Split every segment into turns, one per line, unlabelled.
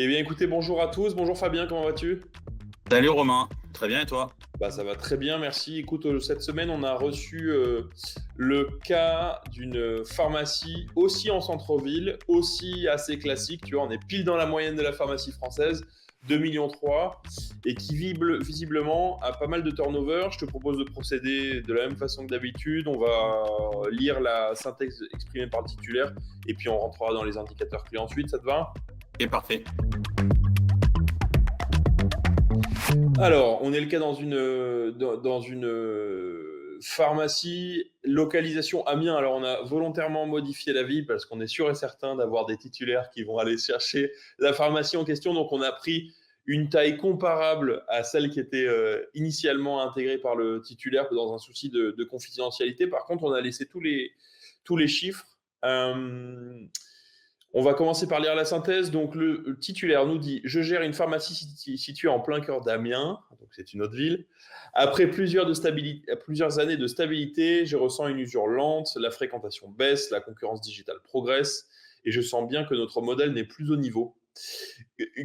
Eh bien, écoutez, bonjour à tous. Bonjour Fabien, comment vas-tu?
Salut Romain, très bien et toi?
Bah, ça va très bien, merci. Écoute, cette semaine, on a reçu le cas d'une pharmacie aussi en centre-ville, aussi assez classique. Tu vois, on est pile dans la moyenne de la pharmacie française, 2,3 millions, et qui visiblement a pas mal de turnover. Je te propose de procéder de la même façon que d'habitude. On va lire la syntaxe exprimée par le titulaire, et puis on rentrera dans les indicateurs clés ensuite. Ça te va?
C'est parfait.
Alors, on est le cas dans une pharmacie, localisation Amiens. Alors, on a volontairement modifié la ville parce qu'on est sûr et certain d'avoir des titulaires qui vont aller chercher la pharmacie en question. Donc, on a pris une taille comparable à celle qui était initialement intégrée par le titulaire dans un souci de confidentialité. Par contre, on a laissé tous les chiffres. On va commencer par lire la synthèse. Donc, le titulaire nous dit: je gère une pharmacie située en plein cœur d'Amiens, donc c'est une autre ville. Après plusieurs années de stabilité, je ressens une usure lente, la fréquentation baisse, la concurrence digitale progresse, et je sens bien que notre modèle n'est plus au niveau.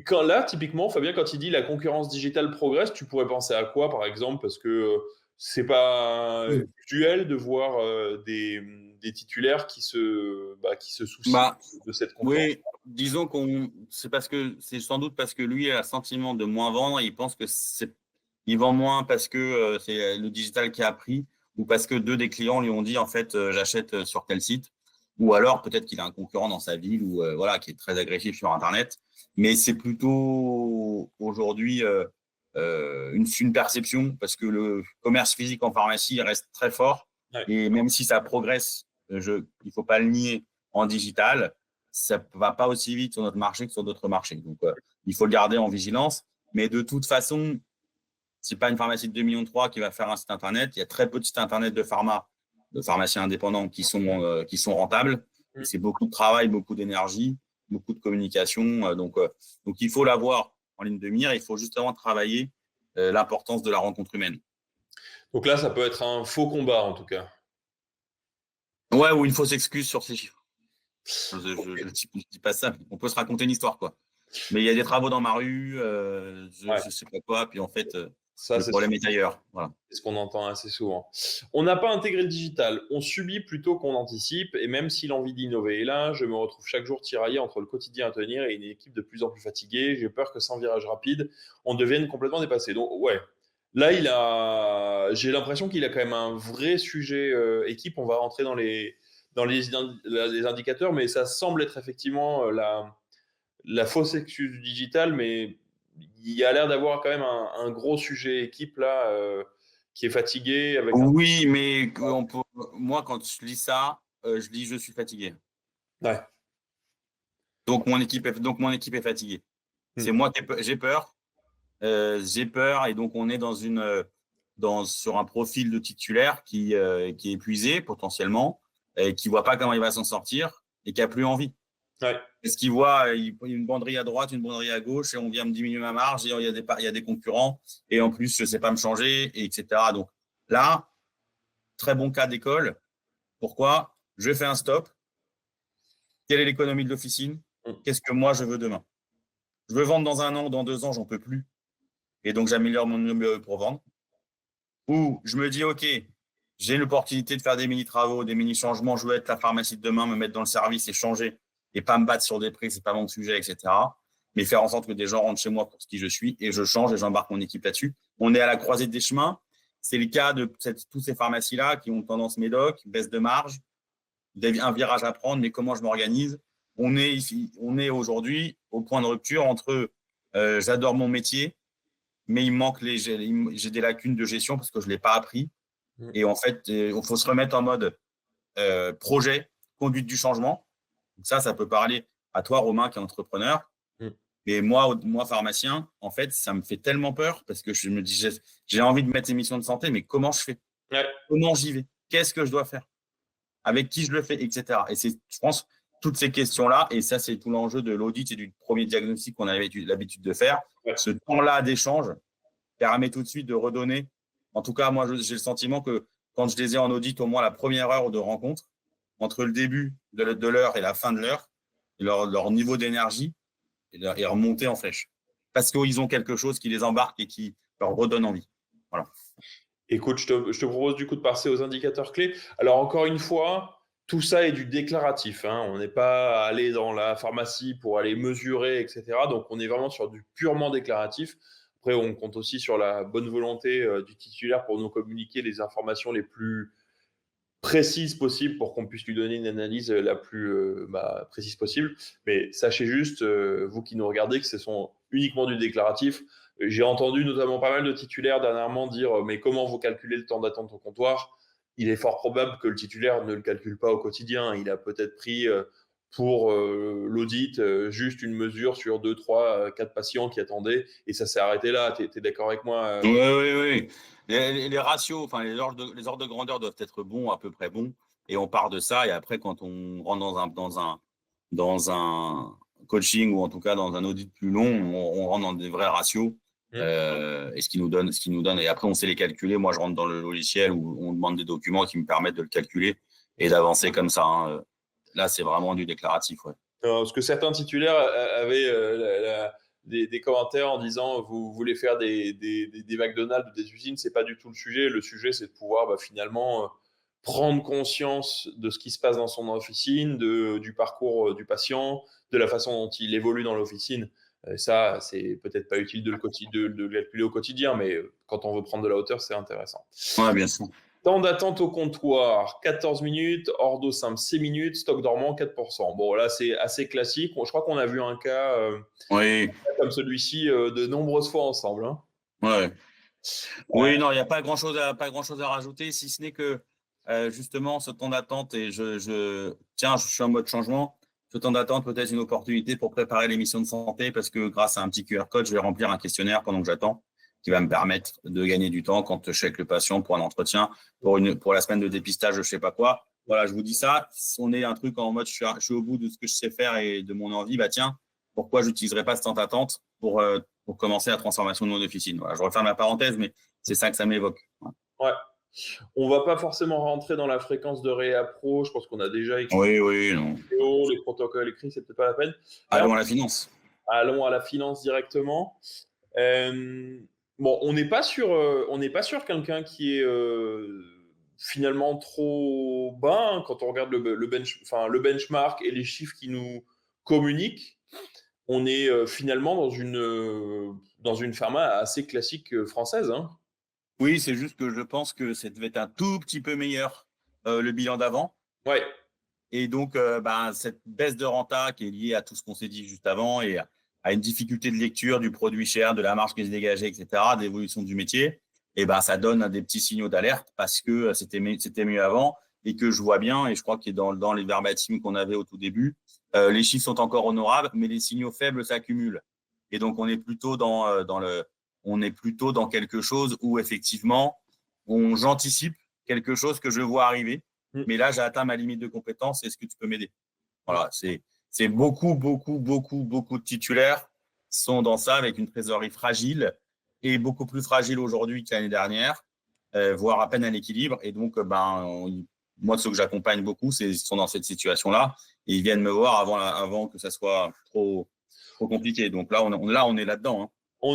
Là, typiquement, Fabien, quand il dit la concurrence digitale progresse, tu pourrais penser à quoi, par exemple? Parce que c'est pas
Oui.
usuel de voir des titulaires qui se soucient
Bah
de cette concurrence.
oui, disons qu'on c'est sans doute parce que lui a un sentiment de moins vendre, il pense que il vend moins parce que c'est le digital qui a pris ou parce que deux des clients lui ont dit en fait j'achète sur tel site ou alors peut-être qu'il a un concurrent dans sa ville ou voilà qui est très agressif sur internet, mais c'est plutôt aujourd'hui une perception parce que le commerce physique en pharmacie reste très fort
Ouais.
et même si ça progresse, il faut pas le nier en digital, ça ne va pas aussi vite sur notre marché que sur d'autres marchés. Donc, il faut le garder en vigilance. Mais de toute façon, ce n'est pas une pharmacie de 2,3 millions qui va faire un site internet. Il y a très peu de sites internet de pharmaciens indépendants qui sont rentables. Et
Mm.
c'est beaucoup de travail, beaucoup d'énergie, beaucoup de communication. Donc, il faut l'avoir en ligne de mire. Il faut justement travailler l'importance de la rencontre humaine.
Donc là, ça peut être un faux combat, en tout cas.
Ouais, ou une fausse excuse sur ces chiffres. Je
Ok.
ne dis pas ça. On peut se raconter une histoire, quoi. Mais il y a des travaux dans ma rue, je
Ouais,
ne sais pas quoi, puis en fait,
ça,
le problème est ailleurs. Voilà.
c'est ce qu'on entend assez souvent. On n'a pas intégré le digital, on subit plutôt qu'on anticipe, et même si l'envie d'innover est là, je me retrouve chaque jour tiraillé entre le quotidien à tenir et une équipe de plus en plus fatiguée. J'ai peur que sans virage rapide, on devienne complètement dépassé. Donc, ouais, là, j'ai l'impression qu'il a quand même un vrai sujet équipe. On va rentrer les indicateurs, mais ça semble être effectivement la fausse excuse du digital, mais il y a l'air d'avoir quand même un gros sujet équipe là qui est fatigué avec un.
Oui, mais moi, quand je lis ça, je lis je suis fatigué.
Ouais.
Donc mon équipe est fatiguée. C'est
Hmm.
moi j'ai peur, et donc on est sur un profil de titulaire qui est épuisé potentiellement, et qui voit pas comment il va s'en sortir et qui a plus envie.
Ouais.
Parce qu'il voit une banderie à droite, une banderie à gauche, et on vient me diminuer ma marge, et il y a des concurrents, et en plus, je ne sais pas me changer, et etc. Donc là, très bon cas d'école. Pourquoi? Je fais un stop. Quelle est l'économie de l'officine?
Hmm.
Qu'est-ce que moi, je veux demain? Je veux vendre dans 1 an, dans 2 ans, j'en peux plus. Et donc, j'améliore mon numéro pour vendre. Ou je me dis, OK, j'ai l'opportunité de faire des mini-travaux, des mini-changements, je veux être la pharmacie de demain, me mettre dans le service et changer, et pas me battre sur des prix, c'est pas mon sujet, etc. Mais faire en sorte que des gens rentrent chez moi pour ce qui je suis, et je change et j'embarque mon équipe là-dessus. On est à la croisée des chemins. C'est le cas de tous ces pharmacies-là qui ont tendance médoc, baisse de marge, un virage à prendre, mais comment je m'organise? On est aujourd'hui au point de rupture entre j'adore mon métier, mais j'ai des lacunes de gestion parce que je ne l'ai pas appris.
Hmm.
Et en fait, il faut se remettre en mode projet, conduite du changement. Donc ça peut parler à toi, Romain, qui est entrepreneur.
Hmm.
Mais moi, pharmacien, en fait, ça me fait tellement peur parce que je me dis, j'ai envie de mettre les missions de santé, mais comment je fais?
Ouais.
Comment j'y vais? Qu'est-ce que je dois faire? Avec qui je le fais, etc. Et c'est, je pense, toutes ces questions-là, et ça, c'est tout l'enjeu de l'audit et du premier diagnostic qu'on avait l'habitude de faire.
Ouais.
Ce temps-là d'échange permet tout de suite de redonner. En tout cas, moi, j'ai le sentiment que quand je les ai en audit, au moins la première heure de rencontre, entre le début de l'heure et la fin de l'heure, leur niveau d'énergie et remonter en flèche. Parce qu'ils ont quelque chose qui les embarque et qui leur redonne envie. Voilà.
Écoute, je te propose du coup de passer aux indicateurs clés. Alors, encore une fois, tout ça est du déclaratif, hein. On n'est pas allé dans la pharmacie pour aller mesurer, etc. Donc, on est vraiment sur du purement déclaratif. Après, on compte aussi sur la bonne volonté du titulaire pour nous communiquer les informations les plus précise possible pour qu'on puisse lui donner une analyse la plus précise possible. Mais sachez juste, vous qui nous regardez, que ce sont uniquement du déclaratif. J'ai entendu notamment pas mal de titulaires dernièrement dire mais comment vous calculez le temps d'attente au comptoir? Il est fort probable que le titulaire ne le calcule pas au quotidien. Il a peut-être pris pour l'audit juste une mesure sur 2, 3, 4 patients qui attendaient et ça s'est arrêté là. Tu es d'accord avec moi
Oui, oui, oui. Les ratios, enfin les ordres de grandeur doivent être bons, à peu près bons, et on part de ça. Et après, quand on rentre dans un coaching ou en tout cas dans un audit plus long, on rentre dans des vrais ratios. Et ce qui nous donne. Et après, on sait les calculer. Moi, je rentre dans le logiciel où on demande des documents qui me permettent de le calculer et d'avancer comme ça, hein. Là, c'est vraiment du déclaratif, ouais.
Parce que certains titulaires avaient des commentaires en disant vous voulez faire des McDonald's ou des usines, c'est pas du tout le sujet. Le sujet, c'est de pouvoir finalement prendre conscience de ce qui se passe dans son officine, du parcours du patient, de la façon dont il évolue dans l'officine. Ça, c'est peut-être pas utile de le calculer au quotidien, mais quand on veut prendre de la hauteur, c'est intéressant.
Ouais, bien sûr.
Temps d'attente au comptoir, 14 minutes. Ordo simple, 6 minutes. Stock dormant, 4%. Bon, là, c'est assez classique. Je crois qu'on a vu un cas
Oui.
comme celui-ci de nombreuses fois ensemble, hein.
Ouais. Oui, non, il n'y a pas grand-chose à rajouter, si ce n'est que justement ce temps d'attente, et tiens, je suis en mode changement, ce temps d'attente peut être une opportunité pour préparer les missions de santé parce que grâce à un petit QR code, je vais remplir un questionnaire pendant que j'attends qui va me permettre de gagner du temps quand je suis avec le patient pour un entretien, pour la semaine de dépistage, je ne sais pas quoi. Voilà, je vous dis ça. Si on est un truc en mode je suis au bout de ce que je sais faire et de mon envie, bah tiens, pourquoi je n'utiliserais pas ce temps d'attente pour commencer la transformation de mon officine. Voilà, je referme la parenthèse, mais c'est ça que ça m'évoque.
Ouais. On va pas forcément rentrer dans la fréquence de réappro. Je pense qu'on a déjà expliqué
Oui, non.
les protocoles écrits, c'est peut-être pas la peine.
Allons à la finance.
Allons à la finance directement. Bon, on n'est pas sur quelqu'un qui est finalement trop bas hein, quand on regarde le benchmark et les chiffres qui nous communiquent. On est finalement dans une pharma assez classique française, hein.
Oui, c'est juste que je pense que ça devait être un tout petit peu meilleur le bilan d'avant.
Ouais.
Et donc, cette baisse de renta qui est liée à tout ce qu'on s'est dit juste avant et à une difficulté de lecture du produit cher, de la marge qui se dégageait, etc., d'évolution du métier, et ça donne des petits signaux d'alerte parce que c'était mieux avant et que je vois bien, et je crois que dans les verbatims qu'on avait au tout début, les chiffres sont encore honorables, mais les signaux faibles s'accumulent. Et donc, on est plutôt dans quelque chose où effectivement, j'anticipe quelque chose que je vois arriver. Mais là, j'ai atteint ma limite de compétence. Est-ce que tu peux m'aider? Voilà, c'est beaucoup de titulaires sont dans ça avec une trésorerie fragile et beaucoup plus fragile aujourd'hui que l'année dernière, voire à peine à l'équilibre. Et donc, moi, ceux que j'accompagne beaucoup, sont dans cette situation-là et ils viennent me voir avant que ça soit trop compliqué. Donc là, on est là-dedans, hein.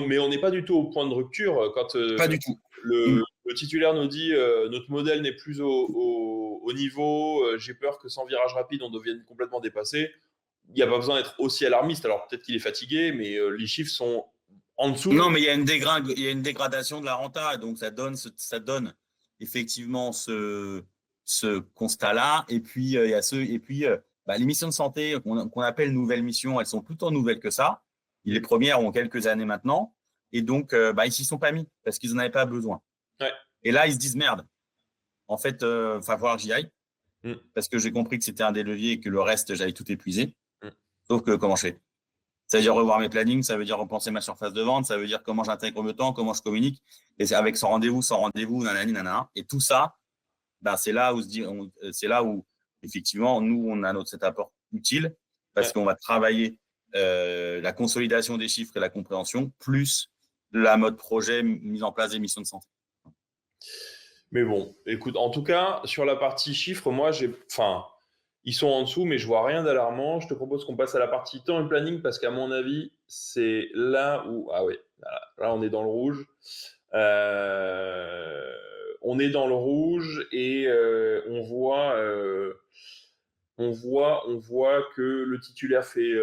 Mais on n'est pas du tout au point de rupture quand
pas du tout.
Le titulaire nous dit notre modèle n'est plus au niveau, j'ai peur que sans virage rapide, on devienne complètement dépassé. Il n'y a pas besoin d'être aussi alarmiste. Alors peut-être qu'il est fatigué, mais les chiffres sont en dessous.
Non, mais il y a une dégradation de la renta, donc ça donne effectivement ce constat-là. Et puis il y a les missions de santé qu'on appelle nouvelles missions, elles sont plutôt nouvelles que ça. Les premières ont quelques années maintenant, et donc ils s'y sont pas mis parce qu'ils n'en avaient pas besoin.
Ouais.
Et là, ils se disent merde. En fait, va falloir que j'y aille parce que j'ai compris que c'était un des leviers et que le reste, j'allais tout épuiser. Sauf que comment je fais? Ça veut dire revoir mes plannings, ça veut dire repenser ma surface de vente, ça veut dire comment j'intègre le temps, comment je communique, et c'est avec sans rendez-vous, nanani, nanana. Et tout ça, c'est là où effectivement, nous, on a cet apport utile parce qu'on va travailler la consolidation des chiffres et la compréhension, plus la mode projet mise en place des missions de santé.
Mais bon, écoute, en tout cas, sur la partie chiffres, moi, Ils sont en dessous, mais je vois rien d'alarmant. Je te propose qu'on passe à la partie temps et planning parce qu'à mon avis, c'est là où… Ah oui, là, on est dans le rouge. On est dans le rouge et on voit que le titulaire fait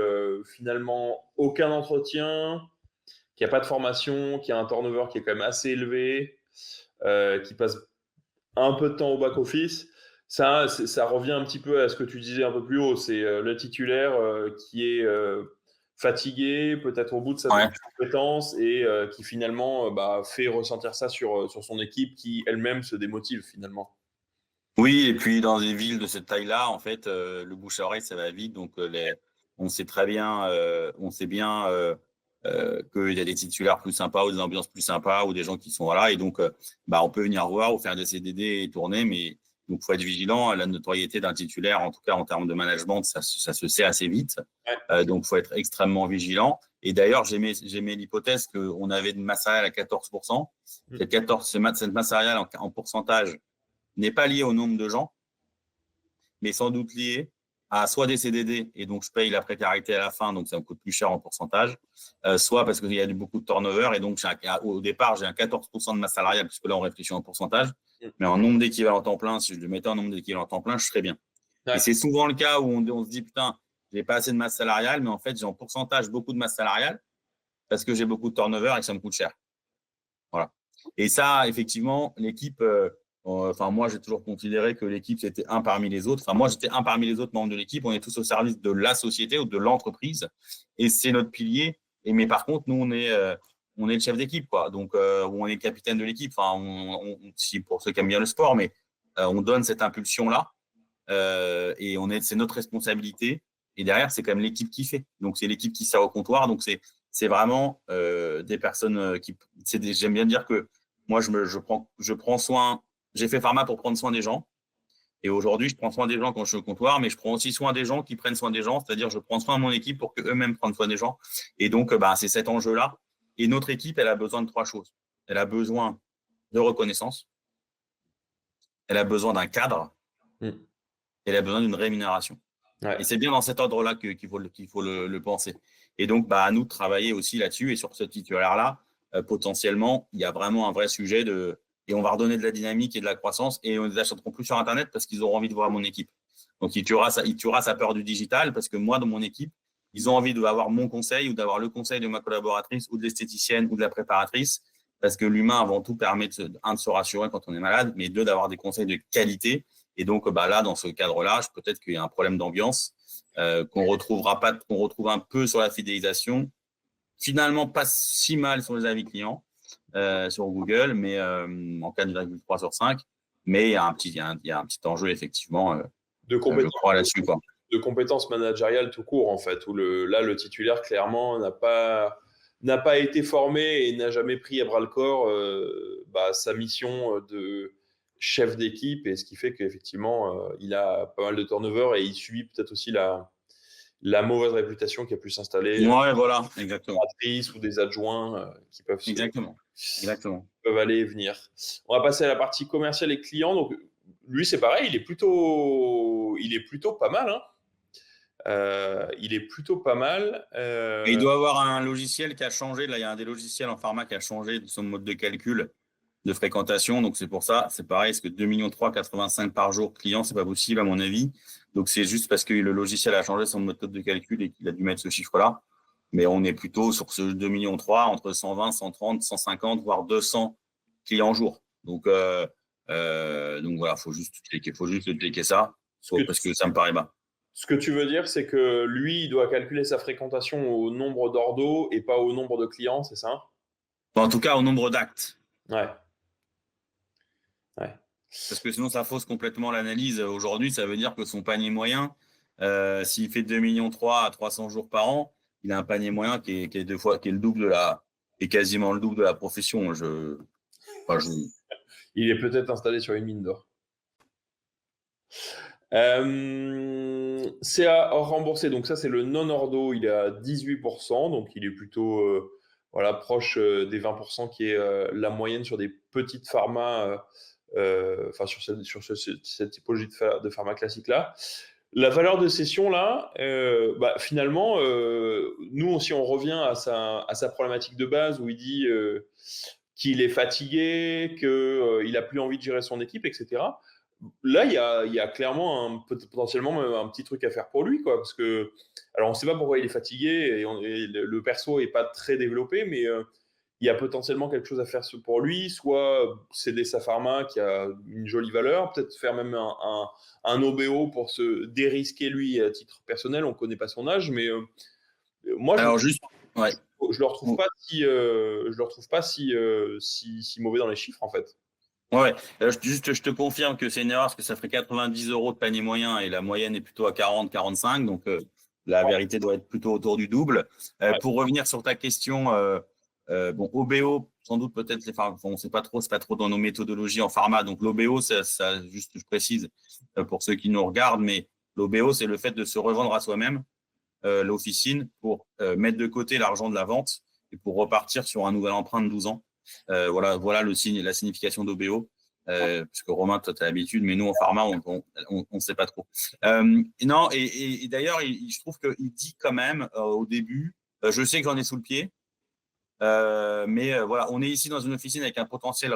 finalement aucun entretien, qu'il n'y a pas de formation, qu'il y a un turnover qui est quand même assez élevé, qui passe un peu de temps au back-office. Ça revient un petit peu à ce que tu disais un peu plus haut. C'est le titulaire qui est fatigué, peut-être au bout de sa
Ouais.
compétence, et qui finalement fait ressentir ça sur son équipe qui elle-même se démotive finalement.
Oui, et puis dans des villes de cette taille-là, en fait, le bouche à oreille, ça va vite. Donc, on sait très bien, on sait bien qu'il y a des titulaires plus sympas ou des ambiances plus sympas ou des gens qui sont là. Et donc, on peut venir voir ou faire des CDD et tourner, mais donc faut être vigilant. La notoriété d'un titulaire, en tout cas en termes de management, ça se sait assez vite.
Ouais.
Donc, faut être extrêmement vigilant. Et d'ailleurs, j'aimais l'hypothèse qu'on avait une masse salariale à 14%. Cette masse salariale en pourcentage n'est pas lié au nombre de gens, mais sans doute lié à soit des CDD, et donc je paye la précarité à la fin, donc ça me coûte plus cher en pourcentage, soit parce qu'il y a beaucoup de turnover, et donc au départ, j'ai un 14% de masse salariale, puisque là, on réfléchit en pourcentage, mais en nombre d'équivalents temps plein, si je le mettais en nombre d'équivalents temps plein, je serais bien.
Ouais.
Et c'est souvent le cas où on se dit, putain, j'ai pas assez de masse salariale, mais en fait, j'ai en pourcentage beaucoup de masse salariale, parce que j'ai beaucoup de turnover et que ça me coûte cher. Voilà. Et ça, effectivement, l'équipe, moi, j'ai toujours considéré que l'équipe, c'était un parmi les autres. Enfin, moi, j'étais un parmi les autres membres de l'équipe. On est tous au service de la société ou de l'entreprise. Et c'est notre pilier. Mais par contre, nous, on est le chef d'équipe, quoi. Donc, on est le capitaine de l'équipe. Enfin, si pour ceux qui aiment bien le sport, mais on donne cette impulsion-là. Et c'est notre responsabilité. Et derrière, c'est quand même l'équipe qui fait. Donc, c'est l'équipe qui sert au comptoir. Donc, c'est vraiment des personnes j'aime bien dire que moi, je prends soin. J'ai fait pharma pour prendre soin des gens. Et aujourd'hui, je prends soin des gens quand je suis au comptoir, mais je prends aussi soin des gens qui prennent soin des gens. C'est-à-dire, je prends soin de mon équipe pour qu'eux-mêmes prennent soin des gens. Et donc, c'est cet enjeu-là. Et notre équipe, elle a besoin de trois choses. Elle a besoin de reconnaissance. Elle a besoin d'un cadre.
Mm.
Elle a besoin d'une rémunération.
Ouais.
Et c'est bien dans cet ordre-là qu'il faut le penser. Et donc, à nous de travailler aussi là-dessus. Et sur ce titulaire-là, potentiellement, il y a vraiment un vrai sujet et on va redonner de la dynamique et de la croissance. Et on ne les achèteront plus sur Internet parce qu'ils auront envie de voir mon équipe. Donc, il tuera sa peur du digital parce que moi, dans mon équipe, ils ont envie d'avoir mon conseil ou d'avoir le conseil de ma collaboratrice ou de l'esthéticienne ou de la préparatrice. Parce que l'humain, avant tout, permet de se rassurer quand on est malade, mais deux, d'avoir des conseils de qualité. Et donc, là, dans ce cadre-là, peut-être qu'il y a un problème d'ambiance qu'on retrouve un peu sur la fidélisation. Finalement, pas si mal sur les avis clients sur Google, mais en 4,3 sur 5. Mais il y a un petit enjeu, effectivement,
De
je crois là-dessus, quoi.
De compétences managériales tout court, en fait, où le titulaire, clairement, n'a pas été formé et n'a jamais pris à bras le corps sa mission de chef d'équipe, et ce qui fait qu'effectivement, il a pas mal de turnover et il subit peut-être aussi la mauvaise réputation qui a pu s'installer,
Ouais, voilà, exactement.
ou des adjoints qui
Exactement.
peuvent aller et venir. On va passer à la partie commerciale et client. Donc, lui, c'est pareil, il est plutôt pas mal, hein. Il est plutôt pas mal.
Et il doit avoir un logiciel qui a changé. Là, il y a un des logiciels en pharma qui a changé de son mode de calcul de fréquentation. Donc, c'est pour ça, c'est pareil, parce que 2,3 millions 85 par jour client, c'est pas possible, à mon avis. Donc, c'est juste parce que le logiciel a changé son méthode de calcul et qu'il a dû mettre ce chiffre-là. Mais on est plutôt sur ce 2,3 millions, entre 120, 130, 150, voire 200 clients jour. Donc voilà, faut juste checker ça, parce que ça me paraît bas.
Ce que tu veux dire, c'est que lui, il doit calculer sa fréquentation au nombre d'ordos et pas au nombre de clients, c'est ça?
En tout cas, au nombre d'actes.
Ouais. Ouais.
Parce que sinon, ça fausse complètement l'analyse. Aujourd'hui, ça veut dire que son panier moyen, s'il fait 2,3 millions à 300 jours par an, il a un panier moyen qui est le double est quasiment le double de la profession.
Il est peut-être installé sur une mine d'or. C'est à rembourser. Donc ça, c'est le non-ordo. Il est à 18%. Donc il est plutôt proche des 20% qui est la moyenne sur des petites pharma, sur cette typologie de pharma classique-là. La valeur de cession, là, finalement, nous, si on revient à sa problématique de base où il dit qu'il est fatigué, qu'il n'a plus envie de gérer son équipe, etc. Là, il y a clairement potentiellement un petit truc à faire pour lui, quoi. Parce que, alors, on ne sait pas pourquoi il est fatigué et le perso n'est pas très développé, mais il y a potentiellement quelque chose à faire pour lui, soit céder sa pharma qui a une jolie valeur, peut-être faire même un OBO pour se dérisquer lui à titre personnel. On ne connaît pas son âge, mais moi,
Alors juste, ouais.
je le retrouve pas je le retrouve pas si mauvais dans les chiffres en fait.
Ouais, je te confirme que c'est une erreur parce que ça ferait 90 € de panier moyen et la moyenne est plutôt à 40-45, donc la vérité doit être plutôt autour du double.
Ouais.
Pour revenir sur ta question, bon, OBO, sans doute peut-être, on ne sait pas trop, c'est pas trop dans nos méthodologies en pharma, donc l'OBO, ça, juste je précise pour ceux qui nous regardent, mais l'OBO, c'est le fait de se revendre à soi-même l'officine pour mettre de côté l'argent de la vente et pour repartir sur un nouvel emprunt de 12 ans. Voilà le signe, la signification d'OBO. Parce que Romain, toi, tu as l'habitude, mais nous, en pharma, on ne sait pas trop. Non, et d'ailleurs, je trouve qu'il dit quand même au début, je sais que j'en ai sous le pied, mais voilà, on est ici dans une officine avec un potentiel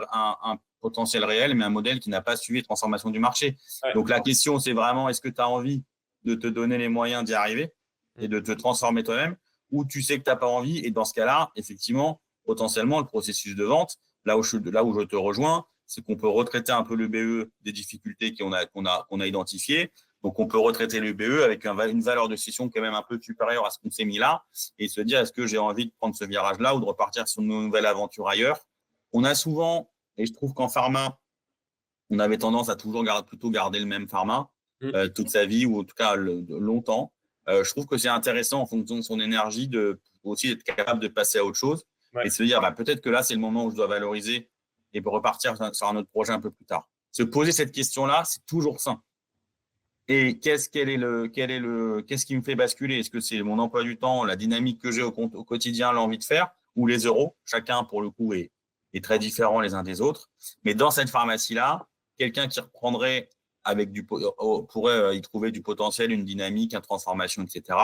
réel, mais un modèle qui n'a pas suivi les transformations du marché.
Ouais.
Donc la question, c'est vraiment, est-ce que tu as envie de te donner les moyens d'y arriver et de te transformer toi-même, ou tu sais que tu n'as pas envie, et dans ce cas-là, effectivement, potentiellement, le processus de vente, là où je te rejoins, c'est qu'on peut retraiter un peu le BE des difficultés qu'on a identifiées. Donc, on peut retraiter le BE avec une valeur de cession quand même un peu supérieure à ce qu'on s'est mis là et se dire, est-ce que j'ai envie de prendre ce virage-là ou de repartir sur une nouvelle aventure ailleurs? On a souvent, et je trouve qu'en pharma, on avait tendance à toujours plutôt garder le même pharma toute sa vie ou en tout cas longtemps. Je trouve que c'est intéressant en fonction de son énergie de aussi être capable de passer à autre chose et se dire peut-être que là, c'est le moment où je dois valoriser et repartir sur un autre projet un peu plus tard. Se poser cette question-là, c'est toujours sain. Et qu'est-ce qui me fait basculer? Est-ce que c'est mon emploi du temps, la dynamique que j'ai au quotidien, l'envie de faire, ou les euros? Chacun, pour le coup, est très différent les uns des autres. Mais dans cette pharmacie-là, quelqu'un qui reprendrait pourrait y trouver du potentiel, une dynamique, une transformation, etc.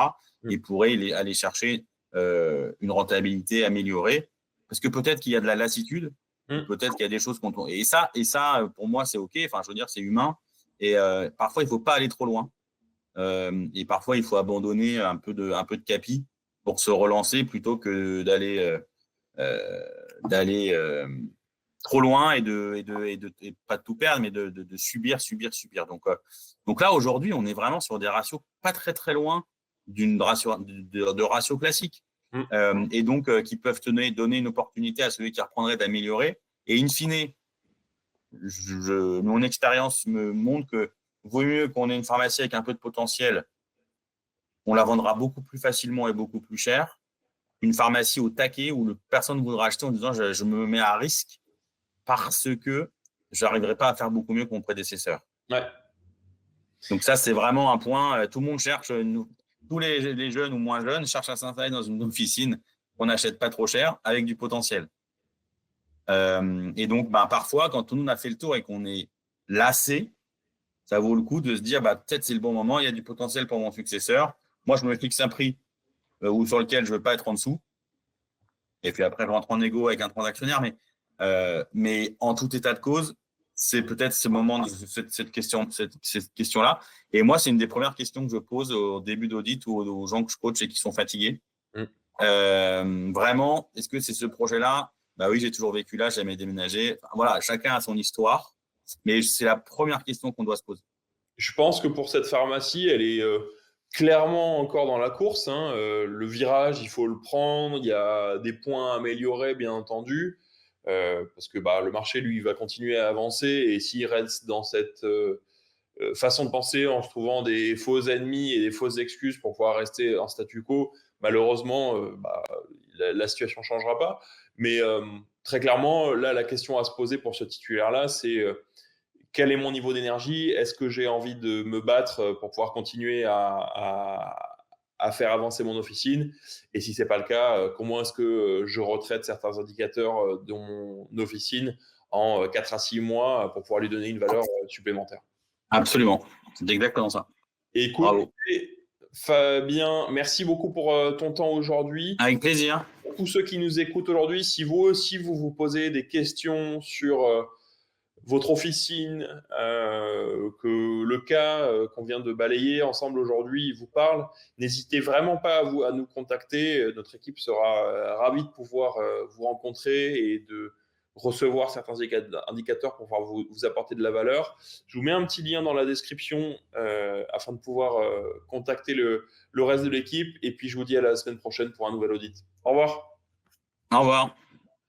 Et pourrait aller chercher une rentabilité améliorée. Parce que peut-être qu'il y a de la lassitude, peut-être qu'il y a des choses et ça, pour moi, c'est OK. Enfin, je veux dire, c'est humain. Et parfois, il ne faut pas aller trop loin. Et parfois, il faut abandonner un peu de capi pour se relancer plutôt que d'aller trop loin et pas de tout perdre, mais de subir. Donc là, aujourd'hui, on est vraiment sur des ratios pas très, très loin de ratio classique. Et donc, qui peuvent donner une opportunité à celui qui reprendrait d'améliorer. Et in fine, mon expérience me montre que vaut mieux qu'on ait une pharmacie avec un peu de potentiel, on la vendra beaucoup plus facilement et beaucoup plus cher. Une pharmacie au taquet où personne ne voudra acheter en disant je me mets à risque parce que je n'arriverai pas à faire beaucoup mieux que mon prédécesseur.
Ouais.
Donc ça, c'est vraiment un point. Tout le monde cherche, tous les jeunes ou moins jeunes cherchent à s'installer dans une officine qu'on n'achète pas trop cher avec du potentiel. Et donc, parfois, quand on a fait le tour et qu'on est lassé, ça vaut le coup de se dire peut-être c'est le bon moment, il y a du potentiel pour mon successeur. Moi, je me fixe un prix sur lequel je ne veux pas être en dessous. Et puis après, je rentre en égo avec un transactionnaire. Mais en tout état de cause, c'est peut-être ce moment de cette question-là. Et moi, c'est une des premières questions que je pose au début d'audit ou aux gens que je coach et qui sont fatigués. Vraiment, est-ce que c'est ce projet-là? Oui, j'ai toujours vécu là, j'ai jamais déménagé. Enfin, voilà, chacun a son histoire. Mais c'est la première question qu'on doit se poser.
Je pense que pour cette pharmacie, elle est clairement encore dans la course. Le virage, il faut le prendre. Il y a des points à améliorer, bien entendu, parce que le marché, lui, va continuer à avancer. Et s'il reste dans cette façon de penser en se trouvant des faux ennemis et des fausses excuses pour pouvoir rester en statu quo, malheureusement, la situation ne changera pas. Mais très clairement, là, la question à se poser pour ce titulaire-là, c'est quel est mon niveau d'énergie? Est-ce que j'ai envie de me battre pour pouvoir continuer à faire avancer mon officine? Et si ce n'est pas le cas, comment est-ce que je retraite certains indicateurs de mon officine en 4 à 6 mois pour pouvoir lui donner une valeur supplémentaire?
Absolument. C'est exactement ça.
Écoute,
Bravo.
Fabien, merci beaucoup pour ton temps aujourd'hui.
Avec plaisir.
Pour tous ceux qui nous écoutent aujourd'hui, si vous aussi vous posez des questions sur votre officine, que le cas qu'on vient de balayer ensemble aujourd'hui vous parle, n'hésitez vraiment pas à nous contacter. Notre équipe sera ravie de pouvoir vous rencontrer et de recevoir certains indicateurs pour pouvoir vous apporter de la valeur. Je vous mets un petit lien dans la description afin de pouvoir contacter le reste de l'équipe. Et puis, je vous dis à la semaine prochaine pour un nouvel audit. Au revoir.
Au revoir.